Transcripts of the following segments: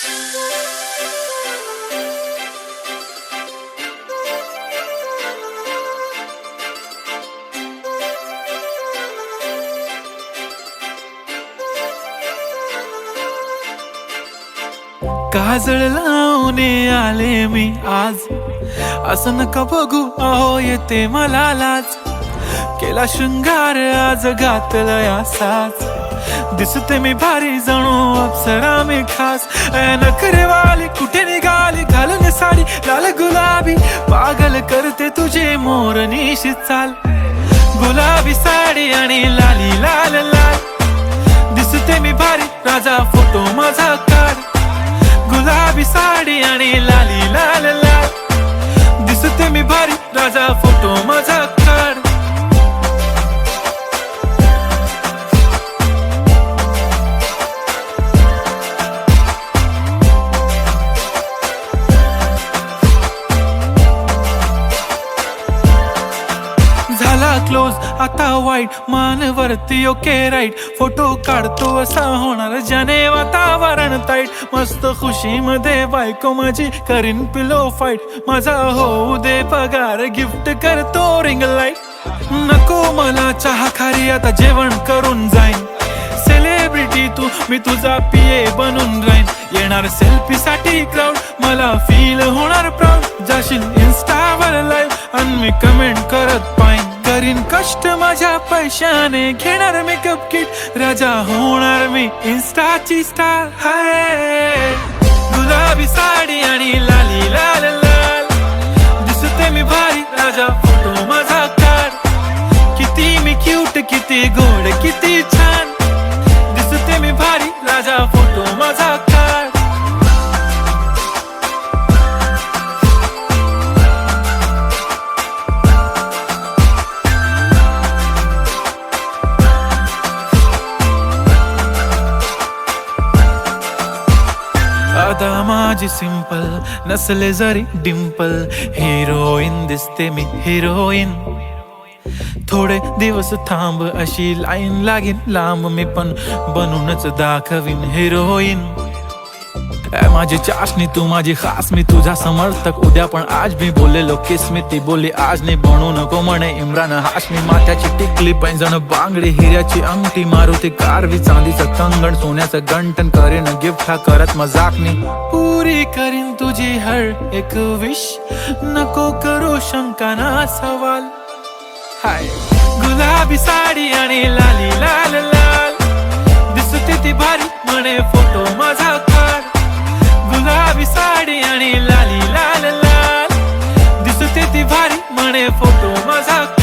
काजळ लावून आले मी आज, असं नका बघू अहो येते मला लाज. केला शृंगार आज घातला साज, दिसते मी भारी जणू अप्सरा मी खास. नखरेवाली कुठे निघाली घालून साडी लाल गुलाबी, पागल करते तुझे मोरनीशी चाल. गुलाबी साडी आणि लाली लाल लाल, दिसते मी भारी राजा फोटो माझा काढ. गुलाबी साडी आणि लाली लाल लाल, दिसते मी भारी राजा फोटो माझा काढ. झाला क्लोज आता वाईट, मानवरती ओके राईट. फोटो काढतो असा होणार ज्याने वातावरण ताईट. मस्त खुशी मध्ये बायको माझी करीन पिलो फाईट. माझा होऊ दे पगार गिफ्ट करतो रिंग लाईट. नको मला चहा खारी आता जेवण करून जाईन. सेलिब्रिटी तू मी तुझा पिये बनून राहीन. येणार सेल्फी साठी क्राऊड मला फील होणार प्राऊड. जाशील इन्स्टावर लाईव्ह आणि मी कमेंट करत पाईन. करीन कष्ट माझ्या पैशाने घेणार मेकअप किट. राजा होणार मी इन्स्टाची स्टार. हाय गुलाबी साडी आणि लाली लाल लाल, दिसते मी भारी राजा फोटो माझा काढ. किती मी क्यूट किती गोड किती छान, दिसते मी भारी राजा फोटो माझा काढ. अदा माझी सिंपल नसले जरी डिंपल, हिरोईन दिसते मी हिरोईन. थोडे दिवस थांब अशी लाईन लागेल लांब, मी पण बनूनच दाखवीन हिरोईन. माझी चाशनी तू माझी खास, मी तुझा समर्थक उद्या पण आज. मी बोललेलो किस मी ती बोलली आज नाही. बनू नको म्हणे इम्रान हाशमी. माथ्याची टिकली पैंजण बांगडी हिऱ्याची अंगठी, मारुती कारवी चांदीचं कंगण सोन्याचं गंटन. करीन गिफ्ट हा करत मजाकनी. पुरी करीन तुझी हर एक विश, नको करू शंका ना सवाल. हाय गुलाबी साडी आणि लाली लाल लाल, दिसते ती भारी म्हणे फोटो माझा काढ. गुलाबी साडी आणि लाली लाल लाल, दिसते ती भारी म्हणे फोटो माझा काढ.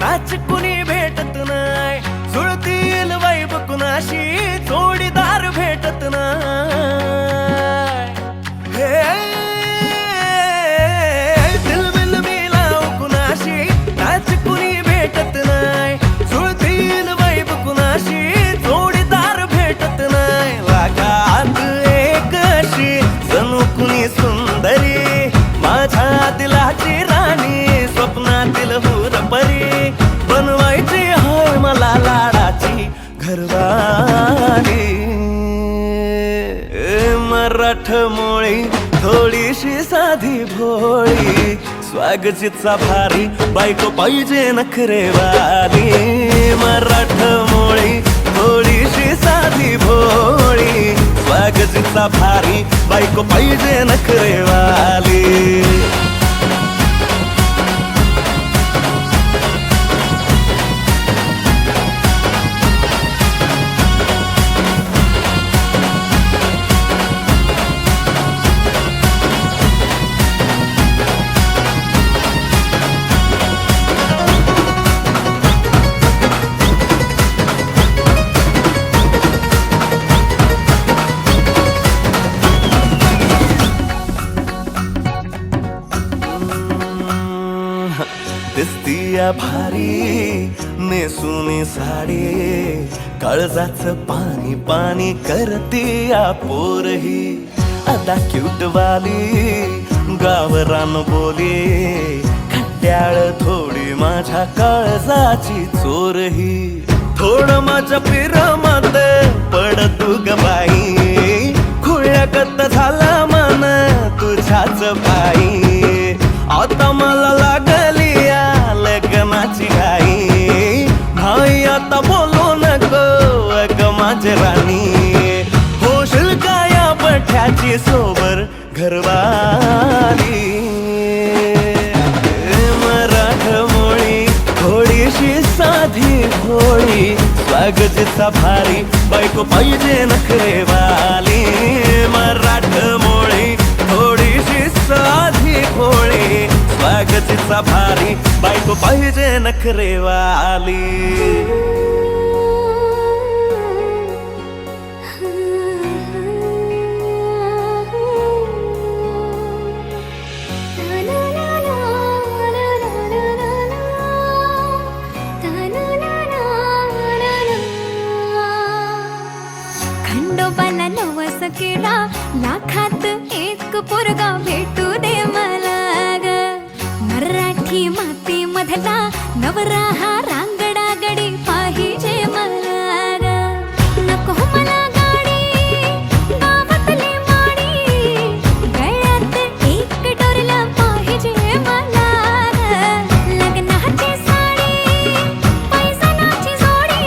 मॅच कुणी भेटत नाय, जुळतील वाईब कुणाशी जोडीदार भेटत नाय. दिलबिल मिलाव कुणाशी मॅच कुणी भेटत नाय, जुळतील वाईब कुणाशी जोडीदार भेटत नाय. वागात एक अशी जणू कुणी सुंदरी, माझ्या दिलाची राणी, स्वप्नातील हुरपरी. बनवायची होय मला लाडाची घरवाली. मराठ मोळी थोडीशी साधी भोळी, स्वागतीचा भारी बायको पाहिजे नखरेवाली मराठमोळी थोडीशी साधी भोळी स्वागतीचा भारी बायको पाहिजे नखरेवाली दिसतीया भारी नेसुनी साडी काळजाच पाणी पाणी करतीया पोरही आता क्यूट वाली गावरान बोली खट्याळ थोडी माझ्या काळजाची चोरही थोडं माझ्या पिरमात पड तू ग बाई खुळ्याकत झाला मन तुझ्याच बाई आता मला लागली लग्नाची घाई भाई आता बोलू नको अग माझी राणी होशील का या पठ्याची सोबर घरवाली मराठमोळी थोडीशी साधी भोळी स्वागतीचा भारी बायको पाहिजे नखरेवाली मराठमोळी थोडीशी साधी भोळी स्वागतीचा भारी बायको पाहिजे नखरेवाली खंडोबाला नवस केला लाखात एक पोरगा भेटू दे मला ग मराठी माती मधला नवरा हा रांगडा गडी पाहिजे मला ग नको मला गाडी गावातली माडी गळ्यात एक डोरला पाहिजे मला ग लग्नाची साडी पैसनाची जोडी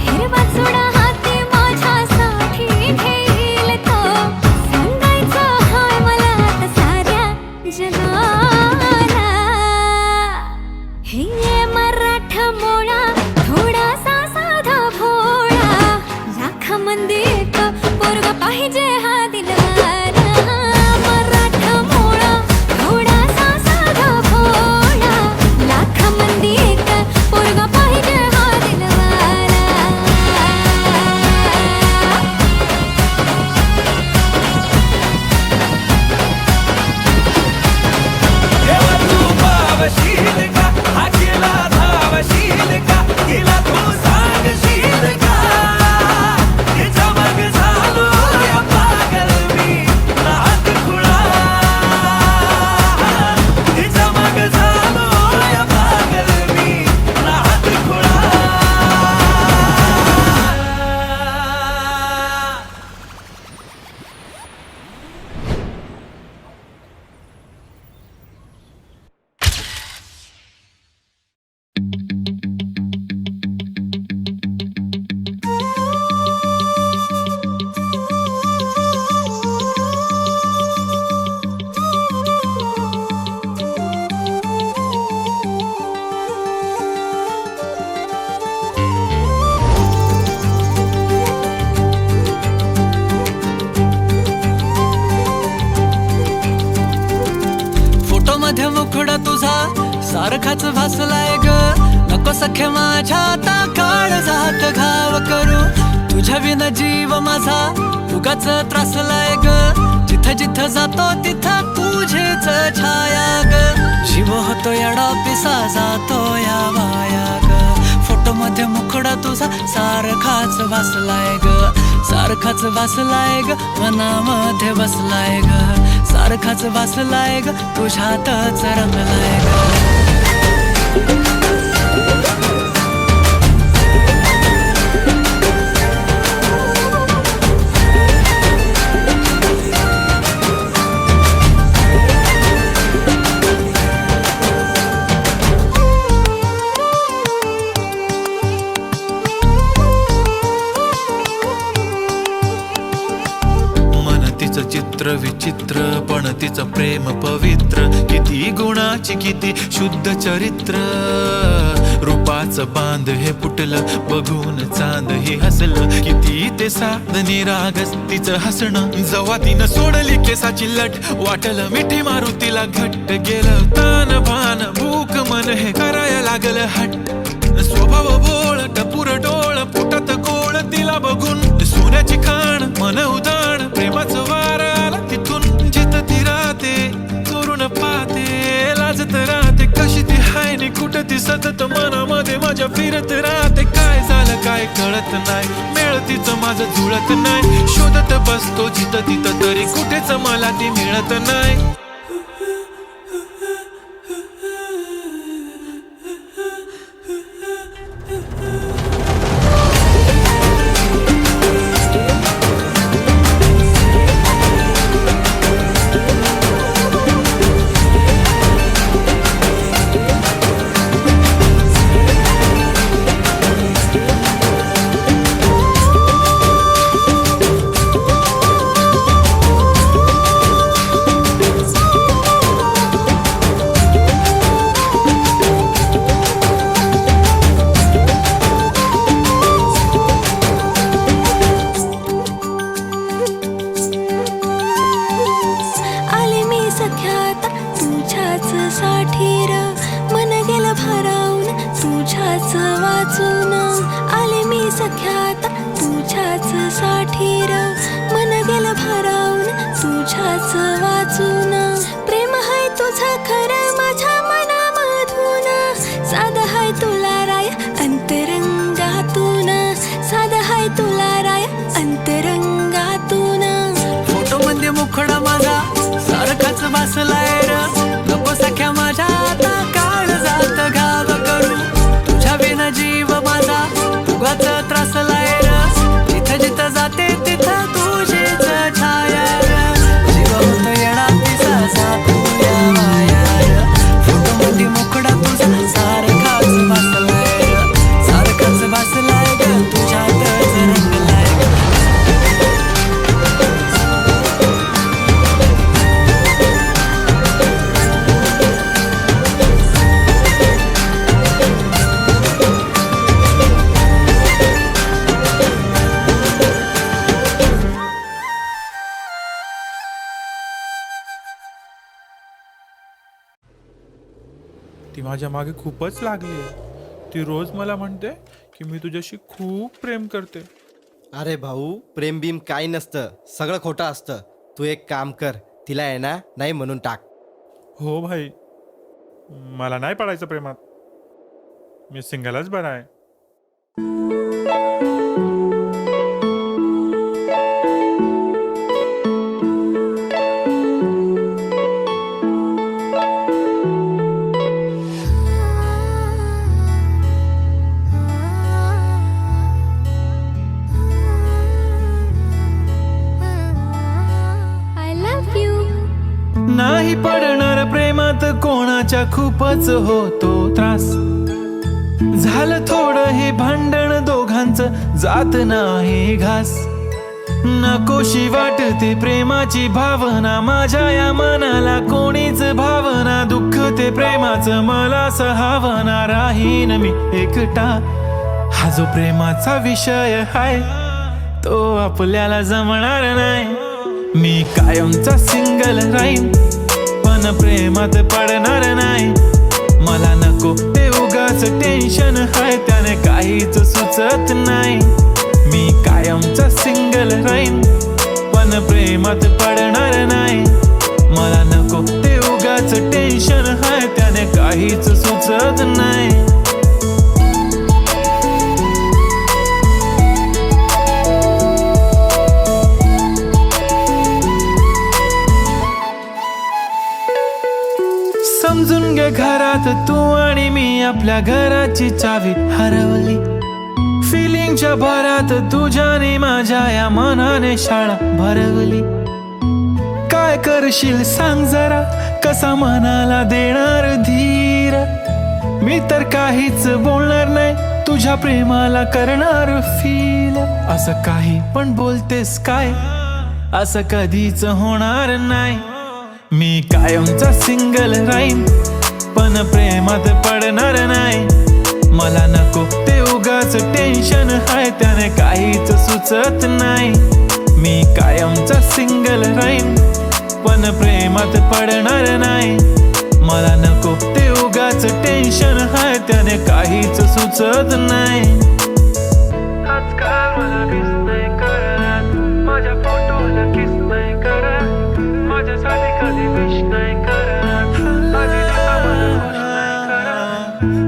हिरवा चुडा हाती माझ्यासाठी घेईल तो सांगायचा हाय मला आता साऱ्या जगाला हे मराठमोळा थोडासा साधा भोळा लाखामध्ये एक पोरगा पाहिजे हा दिलवाला मराठमोळा थोडासा साधा भोळा लाखामध्ये एक पोरगा पाहिजे हा दिलवाला देवा तू पावशील का हा केला धावशील का हिला तू सांगशील का तिच्या मग झालो या पागल मी नाद खुळा तिच्या मग झालो या पागल मी नाद खुळा फोटो मध्ये मुखडा तुझा सारखाच भासलाय ग नको सख्य माझ्या आता काळ जात घाव करू तुझ्या विना जीव माझा उगाच त्रासलाय ग जिथं जिथं जातो तिथं तुझीच छाया ग जीव होतो येडा पिसा जातो या वाया ग फोटो मध्ये मुखडा तुझा सारखाच भासलाय ग सारखाच भासलाय ग मनामध्ये बसलाय ग सारखाच भासलाय ग तुझ्यातच रंगलाय ग प्रेमाची किती शुद्ध चरित्र. रूपाचं बांध हे फुटलं बघून चांद हे हसलं. किती ते साध निरागस तिचं हसणं. जेव्हा तिनं सोडली केसाची लट वाटलं मिठी मारू तिला घट्ट. गेलं तान भान भूक मन हे करायला लागलं हट्ट. स्वभाव बोळ टपूर डोळ पोटात गोळ तिला बघून. सोन्याची खाण मन उदाण प्रेमाचं वार आला तिथून. जिथं ती राहते चोरून पाहते लाजत राहते. कशी ती हाय नि कुठं ती सतत मनामध्ये माझ्या फिरत राहते. काय झालं काय कळत नाही मेळ तिचं माझं जुळत नाही. शोधत बसतो जिथं तिथं तरी कुठेच मला ती मिळत नाही. प्रेम हाय तुझं खरं माझ्या मनामधून. साधं हाय तुला राय अंतरंगातून. साधं हाय तुला राय अंतरंगातून. फोटो मध्ये मुखडा माझा सारखाच बसलाय र. नको सख्या माझ्या आता काळ जात घाव करू. तुझ्या विना जीव माझा उगाच त्रासलाय र. जिथं जिथं जाते तिथं तुझीच छाया र. जीव होत येणार तिचा साथूया माया र. फोटो मध्ये मुखडा तुझा सारखाच बसलाय र. सारखाच बसलाय ग तुझ्यातच रंगलाय ग. ती माझ्या मागे खूपच लागली. ती रोज मला म्हणते की मी तुझ्याशी खूप प्रेम करते. अरे भाऊ प्रेम बीम काही नसतं, सगळं खोटं असतं. तू एक काम कर, तिला आहे ना नाही म्हणून टाक. हो भाई, मला नाही पडायचं प्रेमात. मी सिंगलच बरा आहे. नाही पडणार प्रेमात कोणाच्या खूपच होतो त्रास. झालं थोडं हे भांडण दोघांचं जात नाही घास. नकोशी वाटते प्रेमाची भावना माझ्या या मनाला कोणीच भावना. दुःख ते प्रेमाचं मला सहावना. राहीन मी एकटा. हा जो प्रेमाचा विषय हाय तो आपल्याला जमणार नाही. मी कायमचा सिंगल राहीन पण प्रेमात पडणार नाही. मला नको ते उगाच टेन्शन हाय त्याने काहीच सुचत नाही. मी कायमचा सिंगल राहीन पण प्रेमात पडणार नाही. मला नको ते उगाच टेन्शन हाय त्याने काहीच सुचत नाही. समजून घे घरात तू आणि मी आपल्या घराची चावी हरवली. फिलिंगच्या भरात तुझ्याने माझ्या या मनाने शाळा भरवली. काय करशील सांग जरा, कसा मनाला देणार धीर. मी तर काहीच बोलणार नाही, तुझ्या प्रेमाला करणार फील. असं काही पण बोलतेस काय, असं कधीच होणार नाही. मी कायमचा सिंगल राहीन प्रेमात पडणार नाही. मला नको ते उगाच टेन्शन हाय, त्याने काहीच सुचत नाही. मी कायमचा सिंगल राहीन पण प्रेमात पडणार नाही. मला नको ते उगाच टेन्शन हाय, त्याने काहीच सुचत नाही. आजकाल मला किस नाही करत, माझ्या फोटोला किस नाही करत, माझ्यासाठी कधी विश नाही करत,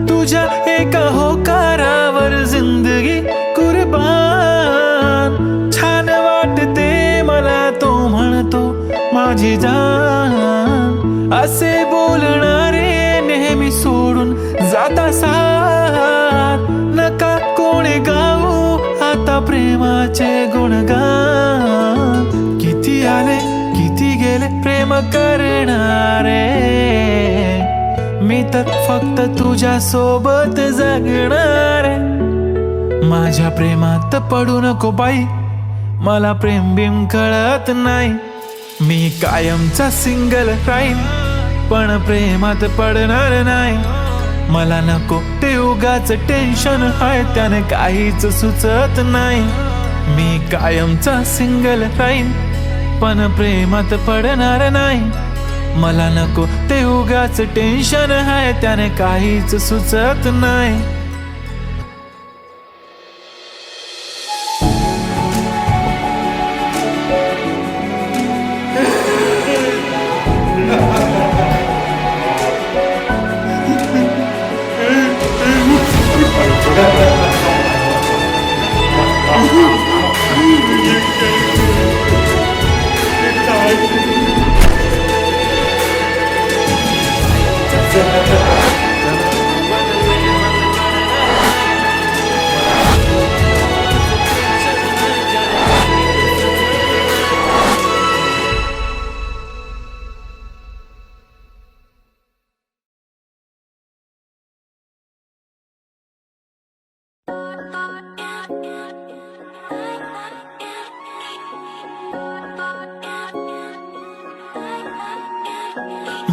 तुझ्या एका होकारावर जिंदगी कुर्बान. छान वाटते मला तो म्हणतो माझी जान. असे बोलणारे नेहमी सोडून जाता साथ. नका कोणी गाऊ आता प्रेमाचे गुणगान. किती आले किती गेले प्रेम करणारे, मी तर फक्त तुझ्या सोबत जगणार. माझ्या प्रेमात पडू नको बाई, मला प्रेम बिम कळत नाही. मी कायमचा सिंगल राहीन पण प्रेमात पडणार नाही. मला नको ते उगाच टेन्शन हाय, त्याने काहीच सुचत नाही. मी कायमचा सिंगल राहीन पण प्रेमात पडणार नाही. मला नको ते उगाच टेन्शन हाय, त्याने काहीच सुचत नाही.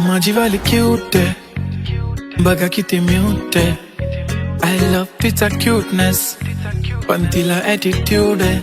माझी वाली क्यूट आहे बघा किती म्यूट आहे. आय लव्ह तिचा क्यूटनेस पण तिला ॲटिट्यूड आहे.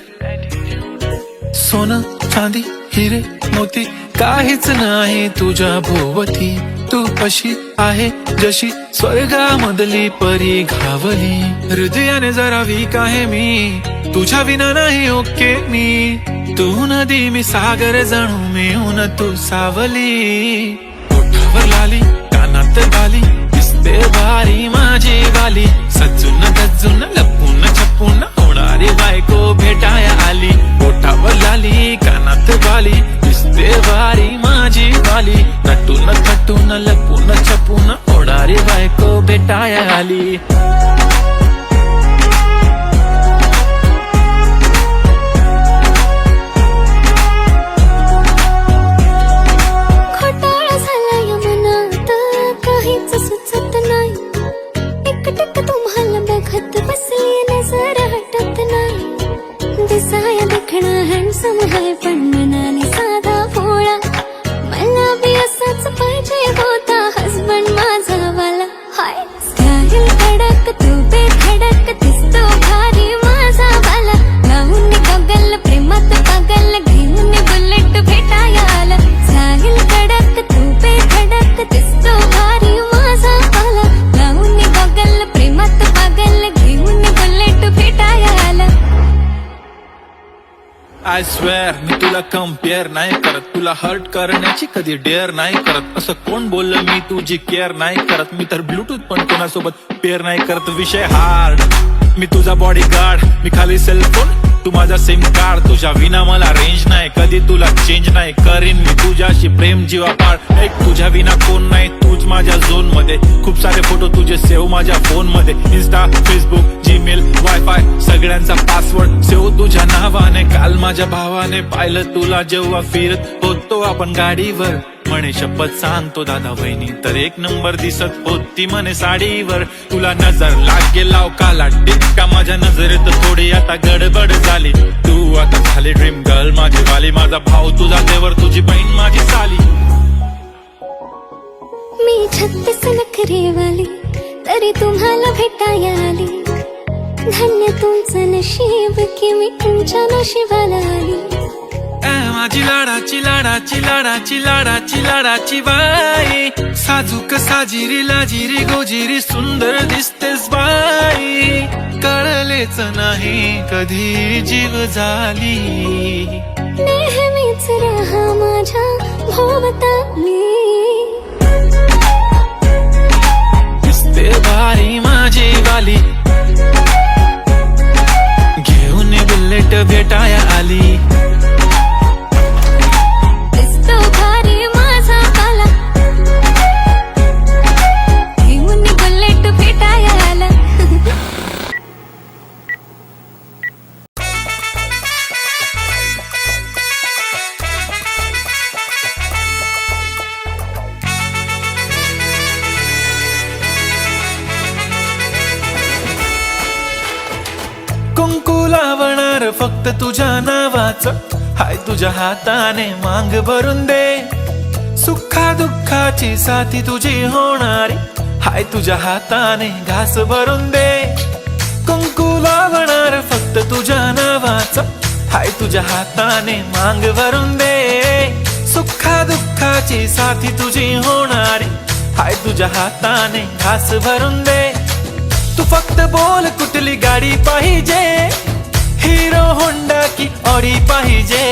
सोनं चांदी हिरे मोती काहीच नाही तुझ्या भोवती. तू अशी आहे जशी स्वर्गामधली परी घावली. हृदयाने जरा वीक आहे मी, तुझ्या विना नाही ओके मी. तू नदी मी सागर जणू मिळून तू सावली. ओठावर लाली कानात बाली दिसते भारी माझी वाली. सजून गजून लपून छपून होणारी बायको भेटाया आली. ओठावर लाली कानात बाली दिसते भारी माझी वाली. नटून थटून लपून छपून होणारी बायको भेटाया आली. हँडसम है पण मनाने साधा भोळा. मला बी असाच पाहिजे होता हसबंड माझा वाला. हाय स्टाईल कडक तू बेधडक दिसतो भारी माझा वाला. लावून गॉगल प्रेमात पागल घेऊन बुलेट भेटाया आला. स्टाईल कडक तू बेधडक दिसतो भारी माझा वाला. लावून गॉगल प्रेमात पागल घेऊन बुलेट भेटाया आला. आय स्वेअर मी तुला कम्पेअर नाही करत, तुला हर्ट करण्याची कधी डेअर नाही करत. असं कोण बोललं मी तुझी केअर नाही करत. मी तर ब्लूटूथ पण कोणासोबत पेअर नाही करत. विषय हार्ड मी तुझा बॉडी गार्ड, मी खाली सेलफोन तू माझा सिम कार्ड. तुझ्या विना मला रेंज नाही कधी तुला चेंज नाही करीन मी तुझ्याशी प्रेम जीवापाड. एक तुझ्या विना कोण नाही तूच माझ्या झोन मध्ये. खूप सारे फोटो तुझे सेव्ह माझ्या फोन मध्ये. इन्स्टा फेसबुक जीमेल वायफाय सगळ्यांचा पासवर्ड सेव्ह तुझ्या नावाने. काल माझ्या भावाने पाहिलं तुला जेव्हा फिरत होतो आपण गाडीवर. म्हणे शपथ सांगतो दादा वहिनी तर एक नंबर दिसत होती म्हणे साडीवर. तुला नजर लागेल लाव काला टिक्का माझ्या नजरेत थोडी आता गडबड झाली. तू आता झाली ड्रीम गर्ल माझी वाली. माझा भाऊ तुझा देवर तुझी बहीण माझी साली. मी 36 नखरेवाली तरी तुम्हाला भेटाया आली. धन्य तुमचं नशीब की मी तुमच्या नशिबाला आली. माझी लाडाची लाडाची लाडाची लाडाची लाडाची बाई, साजूक साजिरी लाजिरी गोजिरी सुंदर दिसतेस बाई. कळलेच नाही कधी जीव झाली, नेहमीच राहा माझ्या भोवताली. दिसते भारी माझी वाली, घेऊन बुलेट भेटाया आली. दिसतो भारी माझा बाला, घेऊन बुलेट भेटाया आला. कुंकू लावणार फक्त तुझ्या नावाचं, हाय तुझ्या हाताने मांग भरून दे. सुखा दुःखाची साथी तुझी होणारी, हाय तुझ्या हाताने घास भरून दे. कुंकू लावणार फक्त तुझ्या नावाचं, हाय तुझ्या हाताने मांग भरून दे. सुखा दुःखाची साथी तुझी होणारी, हाय तुझ्या हाताने घास भरून दे. तू फक्त बोल कुठली गाडी पाहिजे, हिरो होंडा की ऑडी पाहिजे.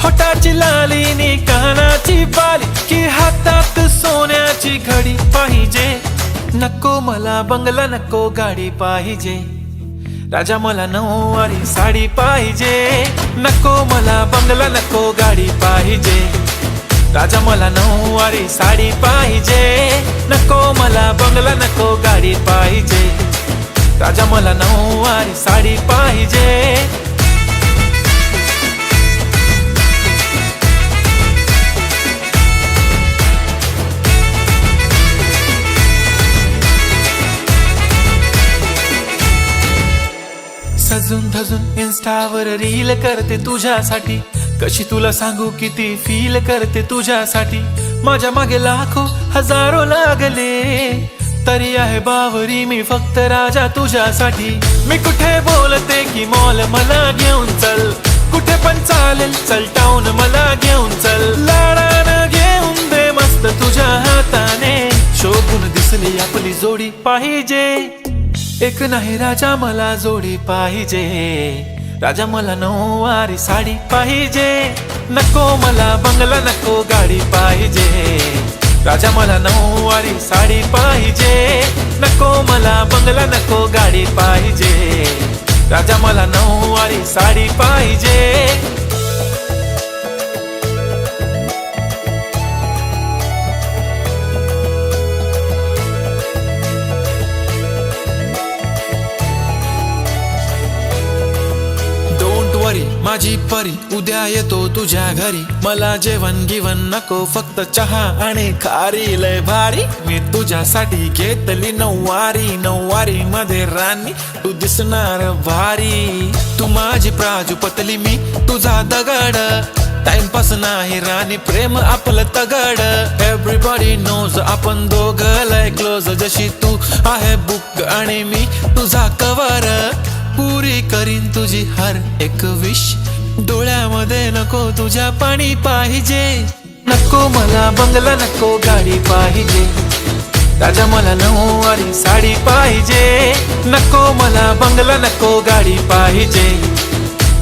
होटाची लाली नी कानाची बाली, की हातात सोन्याची घडी पाहिजे. नको मला बंगला नको गाडी पाहिजे, राजा मला नऊवारी साडी पाहिजे. नको मला बंगला नको गाडी पाहिजे, राजा मला नऊवारी साडी पाहिजे. नको मला बंगला नको गाडी पाहिजे, राजा मला नऊवारी साडी पाहिजे. सजून धजून इन्स्टावर रील करते तुझ्यासाठी, कशी तुला सांगू किती फील करते तुझ्यासाठी. माझ्या मागे लाखो हजारो लागले, तरी आहे बावरी मी फक्त राजा तुझ्यासाठी. मी कुठे बोलते की मॉल मला घेऊन चल, कुठे पण चालेल चल टाऊन मला घेऊन चल. लाडानं घेऊन दे मस्त तुझ्या हाताने, शोभून दिसली आपली जोडी पाहिजे. एक नाही राजा मला जोडी पाहिजे, राजा मला नऊवारी साडी पाहिजे. नको मला बंगला नको गाडी पाहिजे, राजा मला नऊवारी साडी पाहिजे. नको मला बंगला नको गाडी पाहिजे, राजा मला नऊवारी साडी पाहिजे. माझी परी उद्या येतो तुझ्या घरी, मला जेवण गिवण नको फक्त चहा आणि खारी. लय भारी मी तुझ्यासाठी घेतली नऊवारी, नऊवारी मध्ये राणी तू दिसणार भारी. तू माझी प्राजूपतली मी तुझा दगड, टाइमपास नाही राणी प्रेम आपलं तगड. एव्हरीबॉडी नोज आपण दोघं लय क्लोज, जशी तू आहे बुक आणि मी तुझा कवर. पुरी करीन तुझी हर एक विश, डोळ्यामध्ये नको तुझ्या पाणी पाहिजे. नको मला बंगला नको गाडी पाहिजे, राजा मला नऊवारी साडी पाहिजे. नको मला बंगला नको गाडी पाहिजे,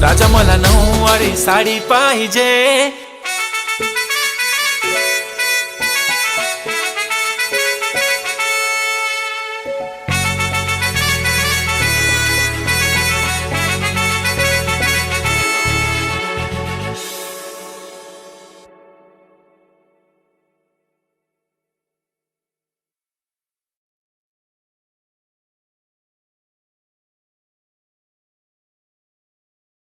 राजा मला नऊवारी साडी पाहिजे.